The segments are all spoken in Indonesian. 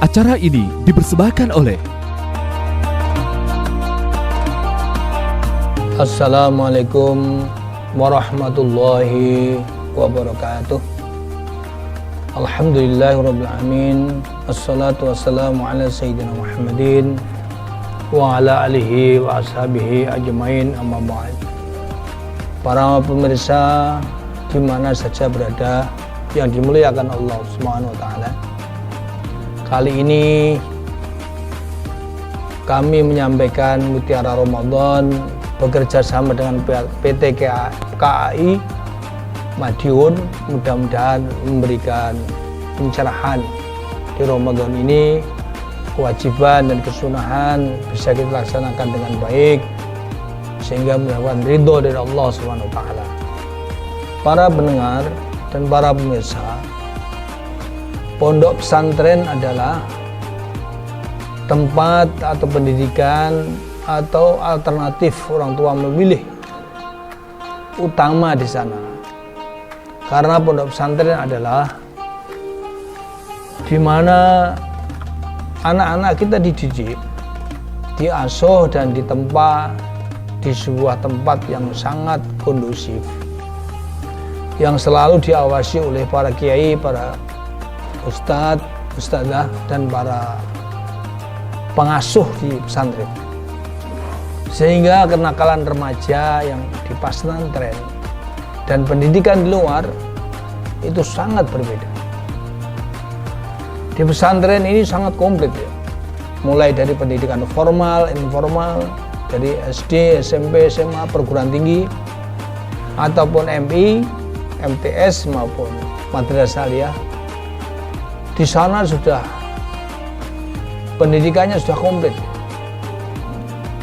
Acara ini dipersembahkan oleh Assalamualaikum warahmatullahi wabarakatuh. Alhamdulillahirrabbilalamin. Assalatu wassalamu ala sayyidina Muhammadin wa ala alihi wa ashabihi ajmain, amma ba'd. Para pemirsa di mana saja berada yang dimuliakan Allah Subhanahu wa taala. Kali ini kami menyampaikan Mutiara Ramadan bekerja sama dengan PT KAI Madiun, mudah-mudahan memberikan pencerahan di Ramadan ini. Kewajiban dan kesunahan bisa kita laksanakan dengan baik sehingga mendapatkan ridho dari Allah Subhanahu wa taala. Para pendengar dan para pemirsa, pondok pesantren adalah tempat atau pendidikan atau alternatif orang tua memilih utama di sana. Karena pondok pesantren adalah di mana anak-anak kita dididik, diasuh dan ditempa di sebuah tempat yang sangat kondusif, yang selalu diawasi oleh para kiai, para ustadz, ustadzah, dan para pengasuh di pesantren. Sehingga kenakalan remaja yang di pesantren dan pendidikan di luar itu sangat berbeda. Di pesantren ini sangat komplit ya. Mulai dari pendidikan formal, informal, dari SD, SMP, SMA, perguruan tinggi, ataupun MI, MTS maupun madrasah aliyah. Di sana sudah pendidikannya sudah komplit,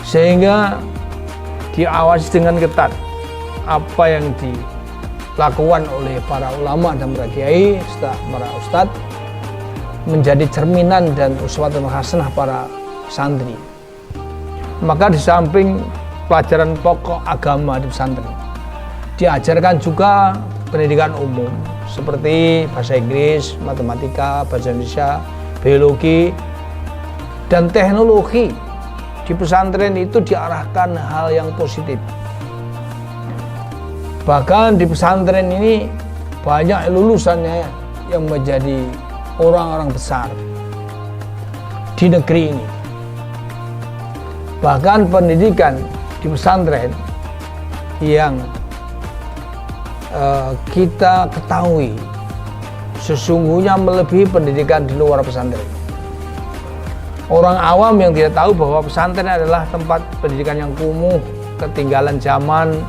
sehingga diawasi dengan ketat apa yang dilakukan oleh para ulama dan para kiai, para ustadz, menjadi cerminan dan uswatun hasanah para santri. Maka di samping pelajaran pokok agama di pesantren, diajarkan juga pendidikan umum seperti bahasa Inggris, matematika, bahasa Indonesia, biologi, dan teknologi. Di pesantren itu diarahkan hal yang positif. Bahkan di pesantren ini banyak lulusannya yang menjadi orang-orang besar di negeri ini. Bahkan pendidikan di pesantren yang kita ketahui sesungguhnya melebihi pendidikan di luar pesantren. Orang awam yang tidak tahu bahwa pesantren adalah tempat pendidikan yang kumuh, ketinggalan zaman,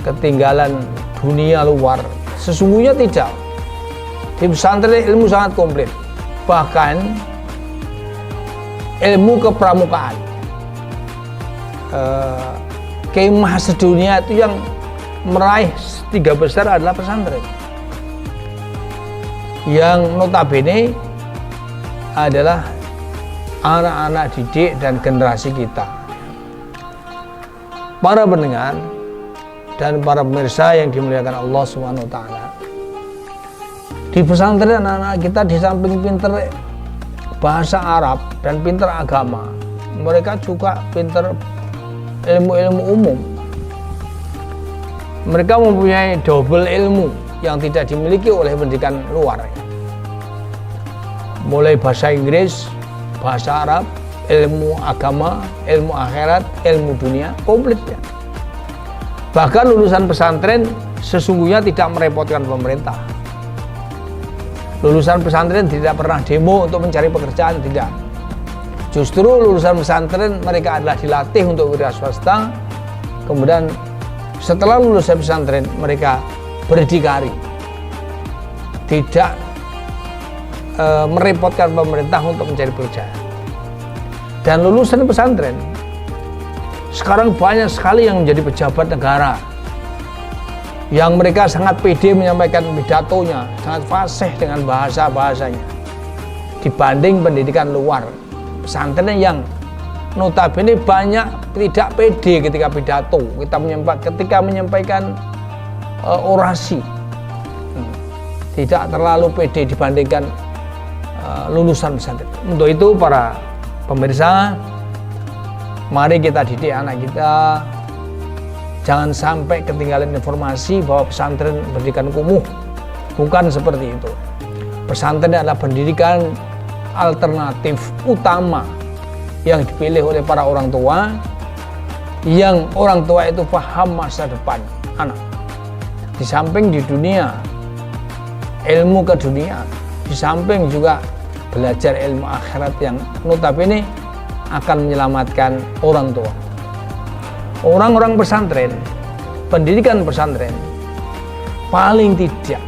ketinggalan dunia luar. Sesungguhnya tidak. Di pesantren ilmu sangat komplit. Bahkan ilmu kepramukaan, kemah sedunia itu yang meraih 3 besar adalah pesantren, yang notabene adalah anak-anak didik dan generasi kita. Para pendengar dan para pemirsa yang dimuliakan Allah Subhanahu wa taala, di pesantren anak-anak kita di samping pinter bahasa Arab dan pinter agama, mereka juga pinter ilmu-ilmu umum. Mereka mempunyai double ilmu yang tidak dimiliki oleh pendidikan luar. Mulai bahasa Inggris, bahasa Arab, ilmu agama, ilmu akhirat, ilmu dunia, komplit ya. Bahkan lulusan pesantren sesungguhnya tidak merepotkan pemerintah. Lulusan pesantren tidak pernah demo untuk mencari pekerjaan, tidak. Justru lulusan pesantren mereka adalah dilatih untuk wira swasta, kemudian setelah lulus pesantren mereka berdikari, tidak merepotkan pemerintah untuk mencari pekerjaan. Dan lulusan pesantren sekarang banyak sekali yang menjadi pejabat negara, yang mereka sangat pede menyampaikan pidatonya, sangat fasih dengan bahasa-bahasanya dibanding pendidikan luar. Pesantren yang notabene banyak tidak pede ketika pidato, ketika menyampaikan orasi, tidak terlalu pede dibandingkan lulusan pesantren. Untuk itu para pemirsa, mari kita didik anak kita, jangan sampai ketinggalan informasi bahwa pesantren pendidikan kumuh. Bukan seperti itu. Pesantren adalah pendidikan alternatif utama yang dipilih oleh para orang tua, yang orang tua itu paham masa depan anak. Di samping di dunia, ilmu ke dunia, di samping juga belajar ilmu akhirat yang notabene akan menyelamatkan orang tua. Orang-orang pesantren, pendidikan pesantren, paling tidak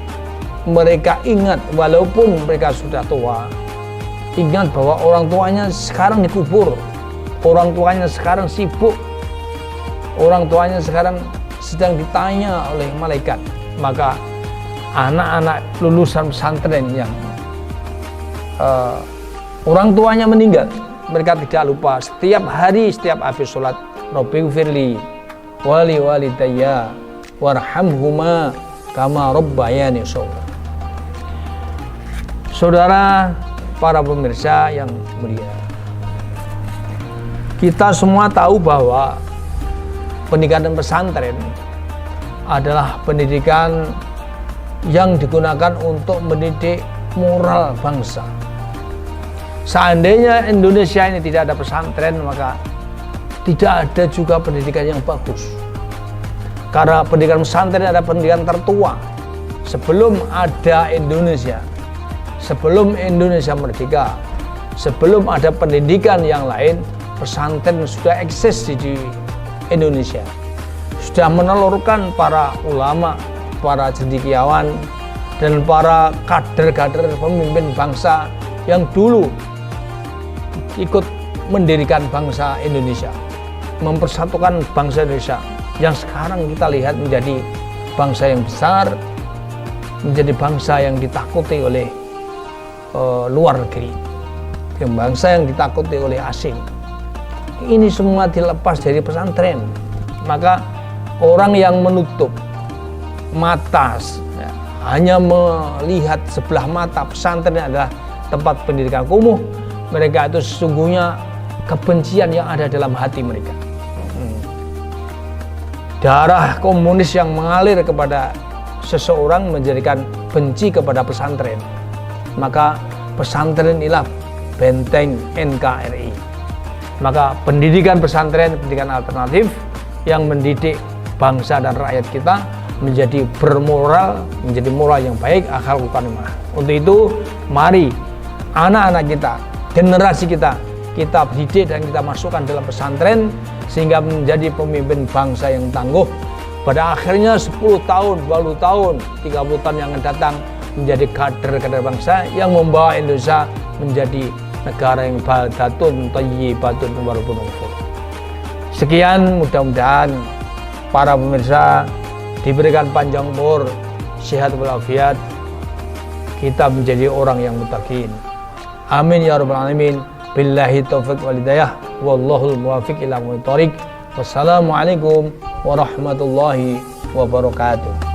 mereka ingat, walaupun mereka sudah tua, ingat bahwa orang tuanya sekarang dikubur, orang tuanya sekarang sibuk, orang tuanya sekarang sedang ditanya oleh malaikat. Maka anak-anak lulusan pesantren yang orang tuanya meninggal, mereka tidak lupa setiap hari, setiap habis sholat, Rabbighfirli wali walidayya warhamhuma kama rabbayani shaghira. Saudara, para pemirsa yang mulia, kita semua tahu bahwa pendidikan pesantren adalah pendidikan yang digunakan untuk mendidik moral bangsa. Seandainya Indonesia ini tidak ada pesantren, maka tidak ada juga pendidikan yang bagus. Karena pendidikan pesantren adalah pendidikan tertua. Sebelum ada Indonesia, sebelum Indonesia merdeka, sebelum ada pendidikan yang lain, pesantren sudah eksis di Indonesia. Sudah menelurkan para ulama, para cendekiawan, dan para kader-kader pemimpin bangsa yang dulu ikut mendirikan bangsa Indonesia, mempersatukan bangsa Indonesia, yang sekarang kita lihat menjadi bangsa yang besar, menjadi bangsa yang ditakuti oleh luar negeri, yang bangsa yang ditakuti oleh asing. Ini semua dilepas dari pesantren. Maka orang yang menutup mata, hanya melihat sebelah mata pesantren adalah tempat pendidikan kumuh, mereka itu sesungguhnya kebencian yang ada dalam hati mereka. Darah komunis yang mengalir kepada seseorang menjadikan benci kepada pesantren. Maka pesantren inilah benteng NKRI. Maka pendidikan pesantren, pendidikan alternatif yang mendidik bangsa dan rakyat kita menjadi bermoral, menjadi moral yang baik, akhlak karimah. Untuk itu, mari anak-anak kita, generasi kita didik dan kita masukkan dalam pesantren sehingga menjadi pemimpin bangsa yang tangguh. Pada akhirnya 10 tahun, 20 tahun, 30 tahun yang akan datang menjadi kader-kader bangsa yang membawa Indonesia menjadi negara yang baldatun thayyibatun warabun ghafur. Sekian, mudah-mudahan para pemirsa diberikan panjang umur, sehat walafiat, kita menjadi orang yang muttaqin. Amin ya rabbal alamin. Billahi taufiq wal hidayah. Wallahul muwaffiq ila aqwamit thoriq. Wassalamualaikum warahmatullahi wabarakatuh.